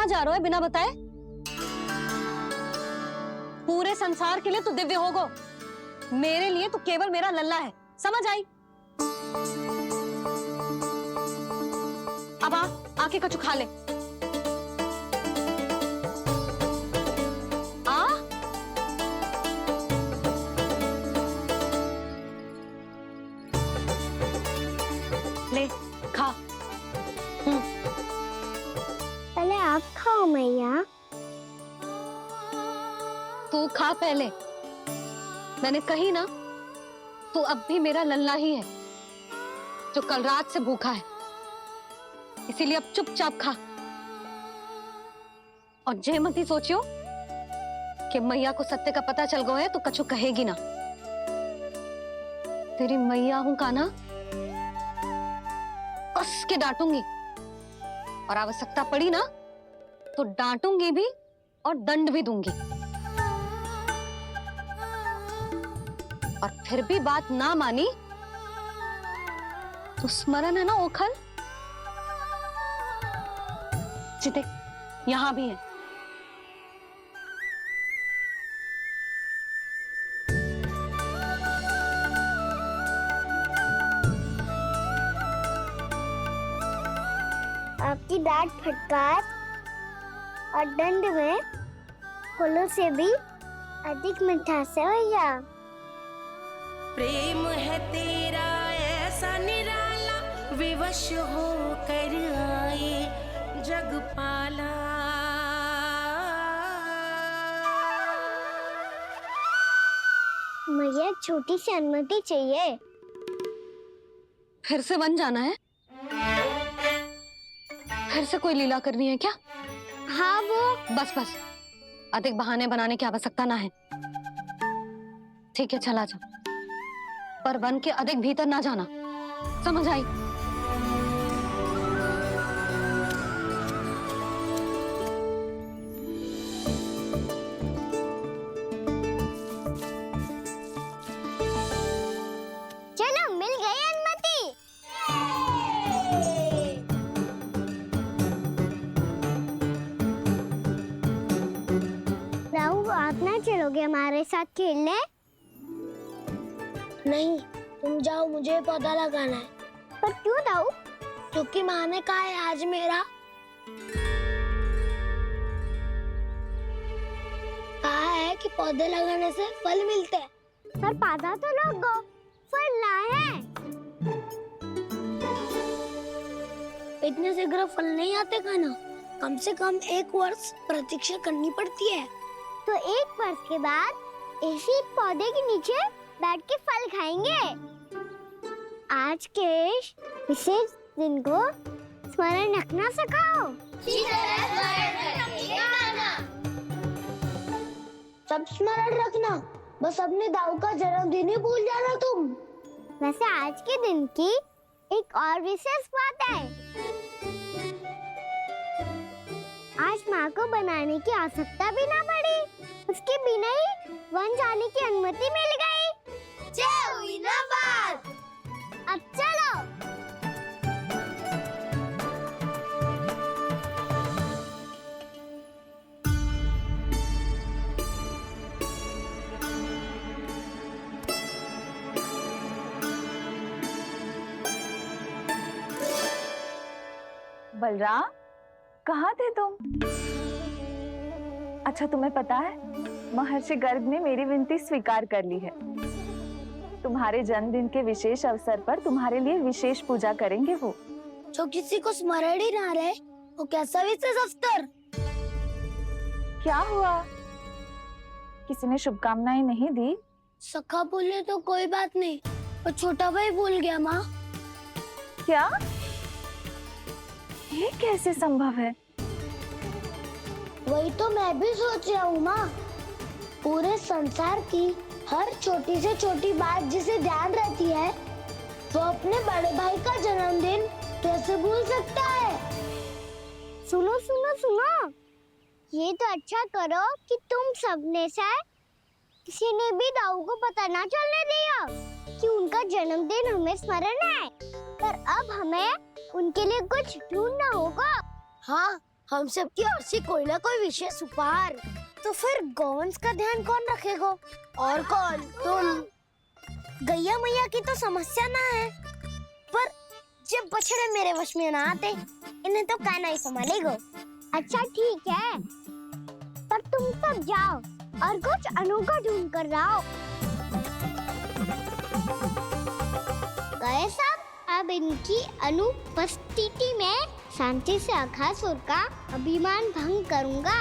कहाँ जा रहे हो बिना बताए? पूरे संसार के लिए तू दिव्य होगो, मेरे लिए तू केवल मेरा लल्ला है, समझ आई? अब आके कछु खा ले। ले खा। पहले आप खाओ मैया। तू खा पहले। मैंने कही ना, तू अब भी मेरा लल्ला ही है जो कल रात से भूखा है, इसीलिए अब चुपचाप खा। और जे मत ही सोचियो कि मैया को सत्य का पता चल गया है तो कछु कहेगी ना। तेरी मैया हूं कान्हा, कस के डांटूंगी, और आवश्यकता पड़ी ना तो डांटूंगी भी और दंड भी दूंगी। और फिर भी बात ना मानी तो स्मरण है ना ओखल, जिते यहां भी है। आपकी डांट फटकार और दंड में फूलों से भी अधिक मिठास है भैया। प्रेम है तेरा ऐसा निराला, विवश हो कर आए जगपाला। मैया छोटी सी अनुमति चाहिए। फिर से वन जाना है? फिर से कोई लीला करनी है क्या? हाँ वो बस बस, अधिक बहाने बनाने की आवश्यकता ना है। ठीक है चला जा, पर वन के अधिक भीतर ना जाना, समझ आई? चलो मिल गई अनुमति। राहु आप ना चलोगे हमारे साथ खेलने? नहीं, तुम जाओ, मुझे पौधा लगाना है। पर क्यों राहु? क्योंकि माँ ने कहा है आज मेरा कहा है कि पौधे लगाने से फल मिलते हैं। पर पौधा तो लगो, फल ना है। इतने शीघ्र फल नहीं आते खाना, कम से कम 1 वर्ष प्रतीक्षा करनी पड़ती है। तो 1 वर्ष के बाद इसी पौधे के नीचे बैठ के फल खाएंगे। आज के विशेष दिन को स्मरण रखना सिखाओ। सब स्मरण रखना, बस अपने दाऊ का जन्मदिन ही भूल जाना तुम। वैसे आज के दिन की एक और विशेष बात है। आज माँ को बनाने की आवश्यकता भी ना पड़ी, उसके बिना ही वन जाने की अनुमति मिल गई। जय हुई ना बात। अब चलो। बलराम, कहाँ थे तुम? अच्छा तुम्हें पता है, महर्षि गर्ग ने मेरी विनती स्वीकार कर ली है। तुम्हारे जन्मदिन के विशेष अवसर पर तुम्हारे लिए विशेष पूजा करेंगे वो। जो किसी को स्मरण ही ना रहे, वो कैसा विशेष अवसर? क्या हुआ? किसी ने शुभकामनाएं नहीं दी? सखा बोले तो कोई बात नहीं, पर छोटा भाई भूल गया माँ। क्या? ये कैसे संभव है? वही तो मैं भी सोच रहा हूँ माँ। पूरे संसार की हर छोटी से छोटी बात जिसे ध्यान रहती है, वो अपने बड़े भाई का जन्मदिन कैसे भूल सकता है? सुनो सुनो सुनो, ये तो अच्छा करो कि तुम सबने से किसी ने भी दाऊ को पता ना चलने दिया कि उनका जन्मदिन हमें स्मरण है। पर अब हमें उनके लिए कुछ ढूंढना होगा। हाँ, हम सबकी ओर से कोई ना कोई विशेष उपहार। तो फिर गौवंश का ध्यान कौन रखेगा? और कौन? तुम। गैया मैया की तो समस्या ना है, पर जब बछड़े मेरे वश में ना आते, इन्हें तो कान्हा ही संभालेगा। अच्छा ठीक है, पर तुम सब जाओ और कुछ अनोखा ढूंढ कर लाओ। गए सब? अब इनकी अनुपस्थिति में शांति से अघासुर का अभिमान भंग करूंगा।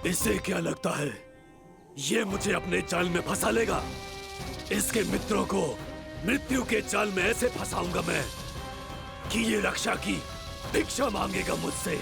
इसे क्या लगता है ये मुझे अपने जाल में फंसा लेगा? इसके मित्रों को मृत्यु के जाल में ऐसे फंसाऊंगा मैं कि ये रक्षा की भिक्षा मांगेगा मुझसे।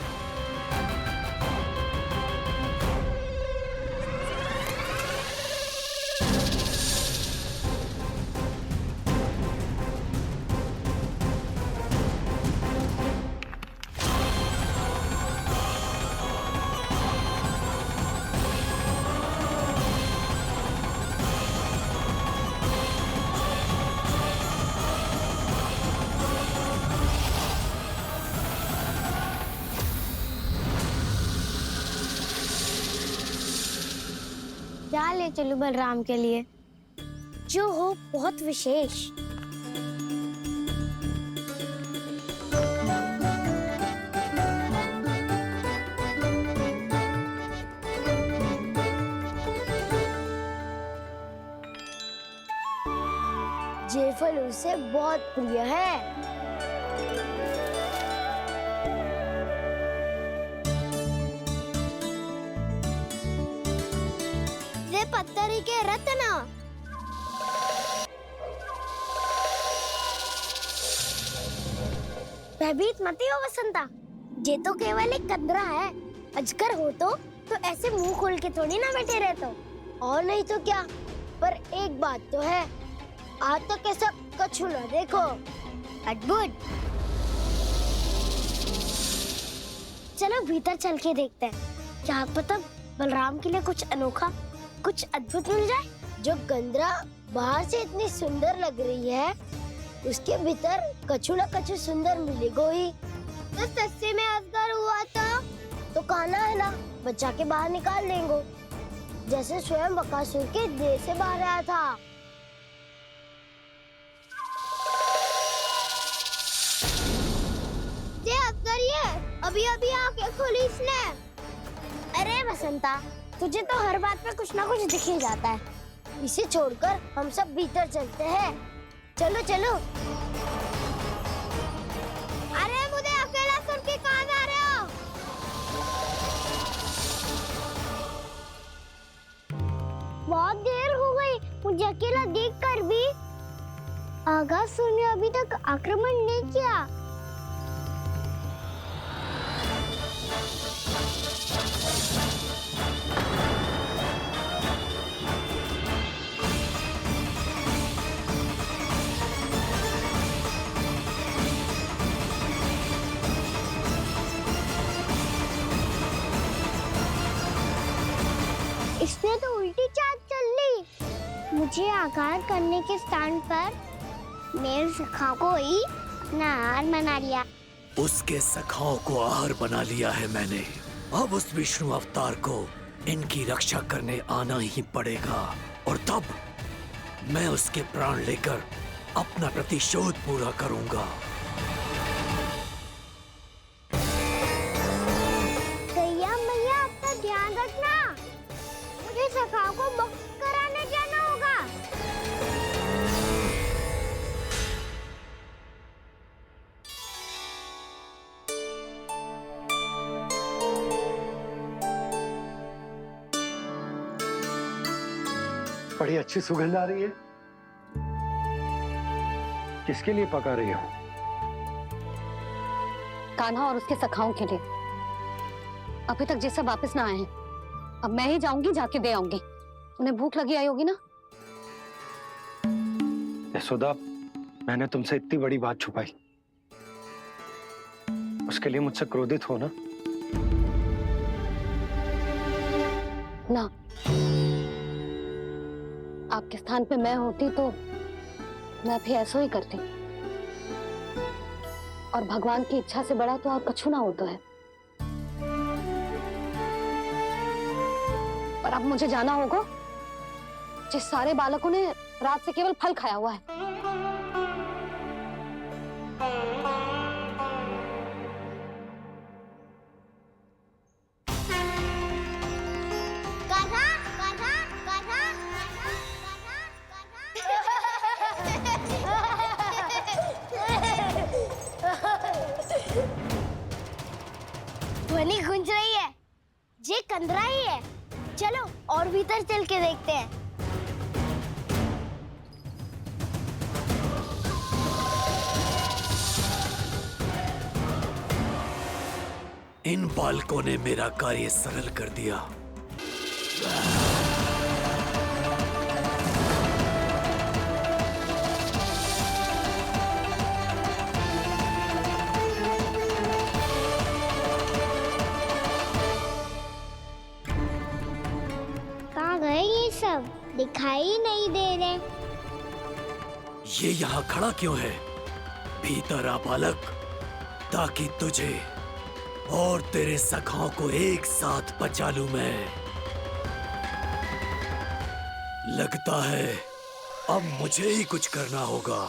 क्या ले चलूं बलराम के लिए जो हो बहुत विशेष? ये फल उसे बहुत प्रिय है। पत्थरी के रत्न। भयभीत मत हो वसंता, ये तो केवल एक कंदरा है। अजगर हो तो ऐसे मुंह खोल के थोड़ी ना बैठे रहते हो। और नहीं तो क्या, पर एक बात तो है, आज तक ऐसा कछु ना देखो। अद्भुत। चलो भीतर चल के देखते हैं, क्या पता बलराम के लिए कुछ अनोखा, कुछ अद्भुत मिल जाए। जो गंदरा बाहर से इतनी सुंदर लग रही है, उसके भीतर कछु न कछु सुंदर मिलेगा ही। तो सच्चे में अजगर हुआ तो कान्हा है ना, बच्चा के बाहर निकाल लेंगे, जैसे स्वयं बकासुर के देह से बाहर आया था। ये अजगर ही है, अभी अभी आंखें खोली इसने। अरे वसंता, तुझे तो हर बात पे कुछ ना कुछ दिख ही जाता है। इसे छोड़कर हम सब भीतर चलते हैं। चलो चलो। अरे मुझे अकेला सुन के कहाँ जा रहे हो? बहुत देर हो गई मुझे अकेला देखकर भी। अघासुर ने अभी तक आक्रमण नहीं किया। इसने तो उल्टी चाल चल ली। मुझे आघात करने के स्थान पर मेरे सखा को ही अपना आहार बना लिया। उसके सखाओं को आहार बना लिया है मैंने। अब उस विष्णु अवतार को इनकी रक्षा करने आना ही पड़ेगा, और तब मैं उसके प्राण लेकर अपना प्रतिशोध पूरा करूंगा। गैया मैया, अपना ध्यान रखना, मुझे सखाओं को मुक्त कराने जाना होगा। बड़ी अच्छी सुगंध आ रही है। किसके लिए पका रही हो? कान्हा और उसके सखाओं के लिए। अभी तक जैसे वापस ना आए हैं, अब मैं ही जाऊंगी, जाके दे आऊंगी। उन्हें भूख लगी आई होगी ना। यशोदा, मैंने तुमसे इतनी बड़ी बात छुपाई, उसके लिए मुझसे क्रोधित हो ना? ना, आपके स्थान पे मैं होती तो मैं भी ऐसा ही करती। और भगवान की इच्छा से बड़ा तो और कछु ना होता है। पर अब मुझे जाना होगा। जिस सारे बालकों ने रात से केवल फल खाया हुआ है। कान्हा, कान्हा, कान्हा, ध्वनि गूंज रही है। ये कंदरा ही है। चलो और भीतर चल के देखते हैं। इन बालकों ने मेरा कार्य सरल कर दिया। कहाँ गए ये सब? दिखाई नहीं दे रहे। ये यहाँ खड़ा क्यों है? भीतर आ बालक, ताकि तुझे और तेरे सखाओं को एक साथ बचा लूं मैं। लगता है अब मुझे ही कुछ करना होगा।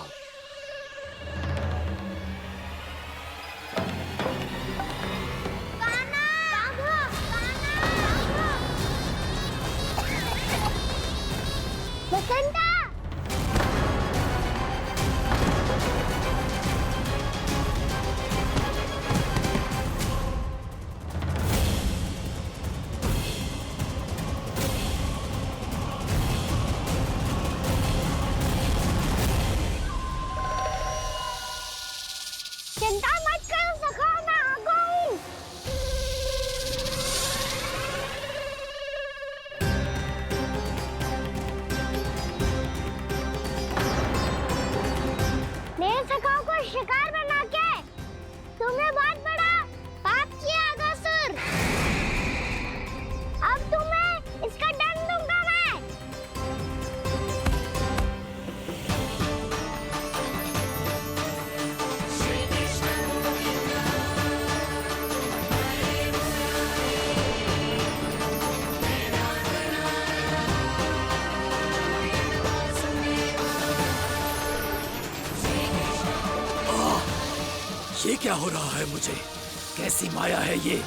बसंता! चिंता मत करो सखा, मैं आ गई। मेरे सखाओं को शिकार बना के तुमने बहुत बड़ा पाप किया अगासुर। अब तुम्हें इसका दंड दूंगा मैं। ये क्या हो रहा है मुझे? कैसी माया है ये?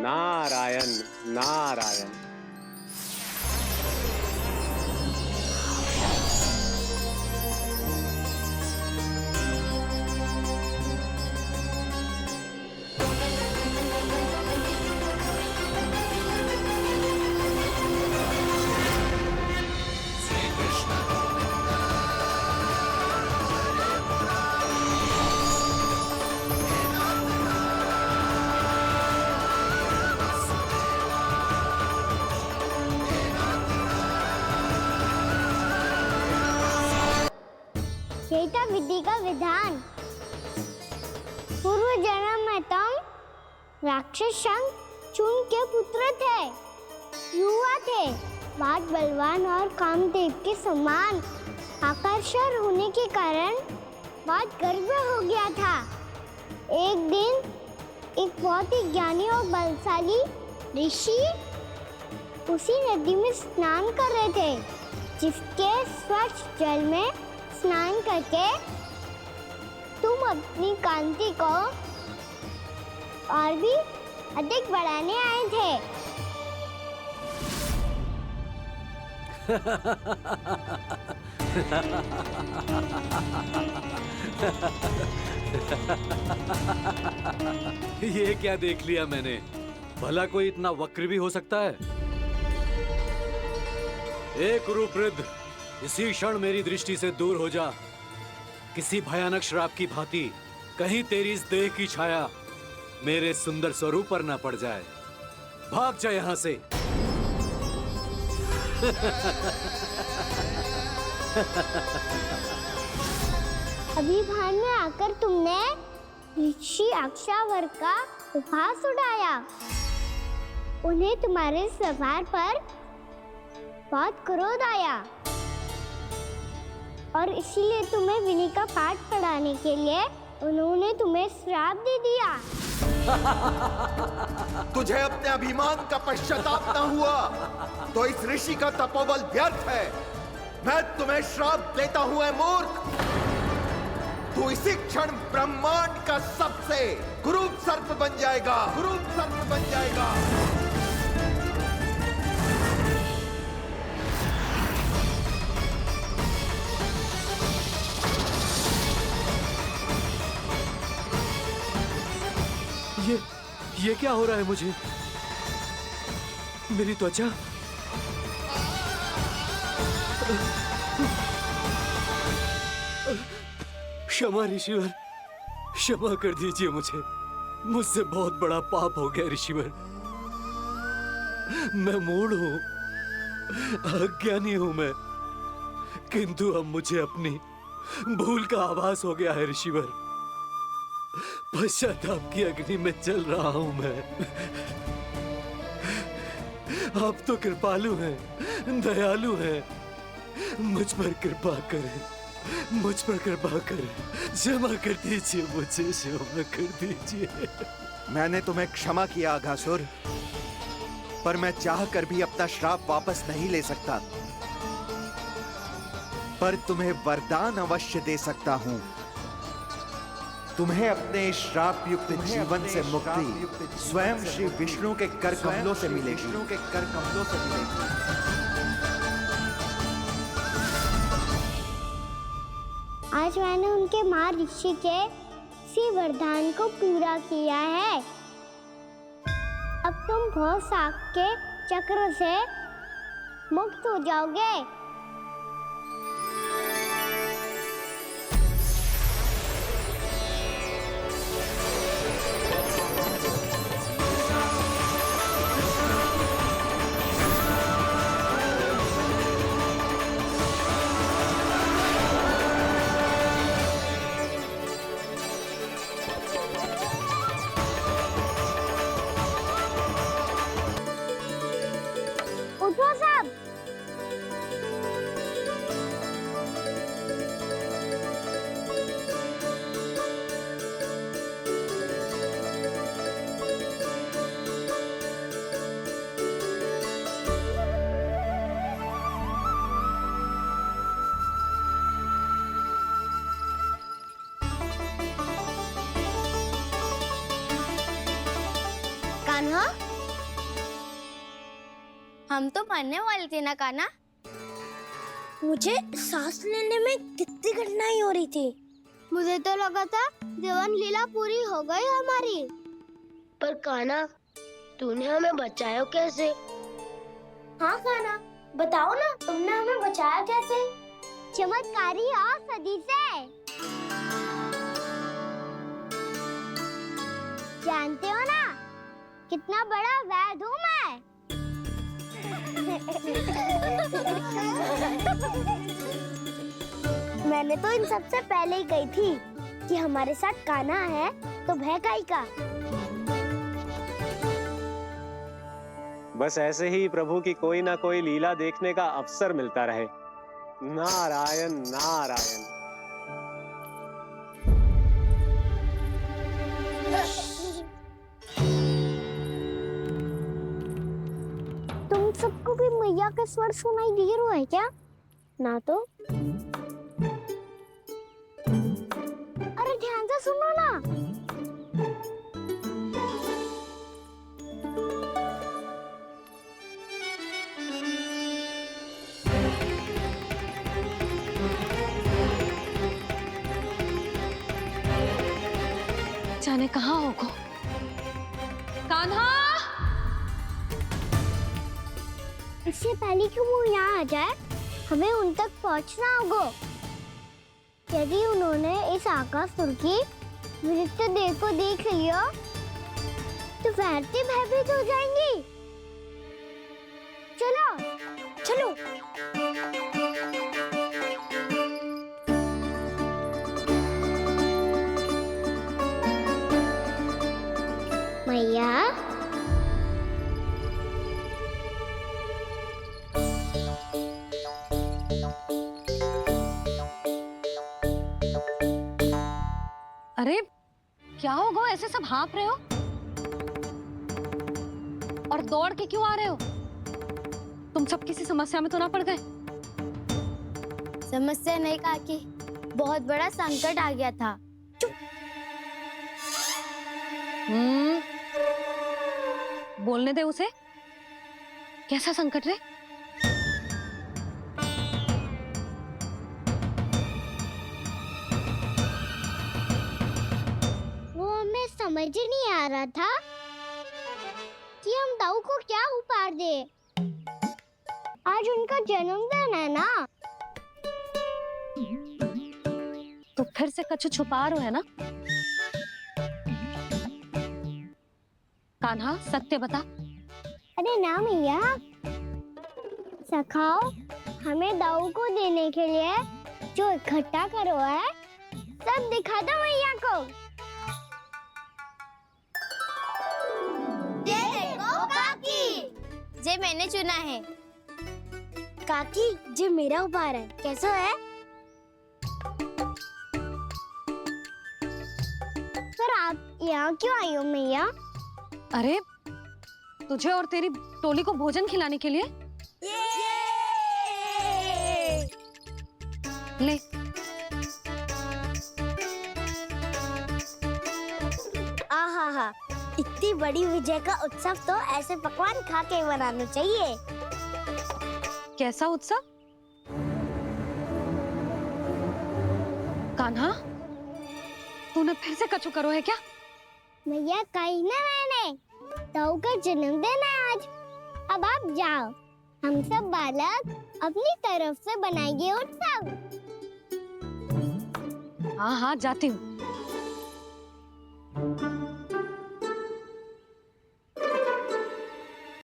नारायण नारायण। यही था विधि का विधान। पूर्व जन्म में तुम राक्षस शंख चूर्ण के पुत्र थे, युवा थे, बहुत बलवान और कामदेव के समान। आकर्षण होने के कारण बहुत गर्व हो गया था। एक दिन एक बहुत ही ज्ञानी और बलशाली ऋषि उसी नदी में स्नान कर रहे थे, जिसके स्वच्छ जल में स्नान करके तुम अपनी कांति को और भी अधिक बढ़ाने आए थे। ये क्या देख लिया मैंने? भला कोई इतना वक्र भी हो सकता है? एक रूपवृद्ध, इसी क्षण मेरी दृष्टि से दूर हो जा। किसी भयानक श्राप की भांति कहीं तेरी इस देह की छाया मेरे सुंदर स्वरूप पर न पड़ जाए। भाग जा यहाँ से। अभी भान में आकर तुमने ऋषि अक्षावर का उपहास उड़ाया। उन्हें तुम्हारे व्यवहार पर बहुत क्रोध आया और इसीलिए तुम्हें विनी का पाठ पढ़ाने के लिए उन्होंने तुम्हें श्राप दे दिया। तुझे अपने अभिमान का पश्चाताप न हुआ तो इस ऋषि का तपोबल व्यर्थ है। मैं तुम्हें श्राप देता हूं ऐ मूर्ख। तू इसी क्षण ब्रह्मांड का सबसे कुरूप सर्प बन जाएगा, कुरूप सर्प बन जाएगा। ये क्या हो रहा है मुझे? मेरी त्वचा क्षमा ऋषिवर, क्षमा कर दीजिए मुझे। मुझसे बहुत बड़ा पाप हो गया ऋषिवर। मैं मूढ़ हूं, अज्ञानी हूं मैं, किंतु अब मुझे अपनी भूल का आभास हो गया है ऋषिवर। पश्चाताप की अग्नि में जल रहा हूं मैं। आप तो कृपालु हैं, दयालु हैं, मुझ पर कृपा करें, मुझ पर कृपा करें। क्षमा कर दीजिए मुझे, क्षमा कर दीजिए। मैंने तुम्हें क्षमा किया अघासुर, पर मैं चाहकर भी अपना श्राप वापस नहीं ले सकता। पर तुम्हें वरदान अवश्य दे सकता हूं। तुम्हें अपने श्राप युक्त जीवन से मुक्ति स्वयं श्री विष्णु के कर कमलों से मिलेगी। आज मैंने उनके माँ ऋषि के इसी वरदान को पूरा किया है। अब तुम भव साग के चक्र से मुक्त हो जाओगे। उठो सब। कान्हा, हम तो मरने वाले थे ना कान्हा। मुझे सांस लेने में कितनी कठिनाई हो रही थी। मुझे तो लगा था जीवन लीला पूरी हो गई हमारी। पर कान्हा, तूने हमें बचाया कैसे? हाँ कान्हा, बताओ ना, तुमने हमें बचाया कैसे? चमत्कारी औषधि से। जानते हो ना कितना बड़ा वैद्य हूँ मैं। मैंने तो इन सबसे पहले ही कही थी कि हमारे साथ कान्हा है तो भय काई का। बस ऐसे ही प्रभु की कोई ना कोई लीला देखने का अवसर मिलता रहे। नारायण नारायण। तुम सबको भी मैया का स्वर सुनाई दे रहा है क्या? ना तो। अरे ध्यान से सुनो ना। जाने कहाँ होगो? कान्हा! इससे पहले कि वो यहाँ आ जाए, हमें उन तक पहुँचना होगा। यदि उन्होंने इस आकासुर की नृत्य देह को देख लिया, तो वैरती भयभीत हो जाएंगी। चलो, चलो। मैया, अरे क्या हो गो, ऐसे सब हाँफ रहे हो और दौड़ के क्यों आ रहे हो? तुम सब किसी समस्या में तो ना पड़ गए? समस्या नहीं काकी, बहुत बड़ा संकट आ गया था। बोलने दे उसे। कैसा संकट रे? वो हमें समझ ही नहीं आ रहा था कि हम दाऊ को क्या उपहार दे। आज उनका जन्मदिन है ना। तो फिर से कछु छुपा रहे हो है ना? कान्हा सत्य बता। अरे ना मैया, सखाओ हमें दाऊ को देने के लिए जो इकट्ठा करो है सब दिखा दो मैया को। ये देखो काकी, जे मैंने चुना है। काकी जे मेरा उपहार है, कैसा है? पर आप यहाँ क्यों आई हो मैया? अरे तुझे और तेरी टोली को भोजन खिलाने के लिए। ले। आहा, इतनी बड़ी विजय का उत्सव तो ऐसे पकवान खा के मनाना चाहिए। कैसा उत्सव? कान्हा तूने फिर से कछु करो है क्या? भैया कही ना मैंने, दाऊ का जन्मदिन है आज। अब आप जाओ, हम सब बालक अपनी तरफ से बनाएंगे उत्सव। हाँ हाँ जाती हूँ।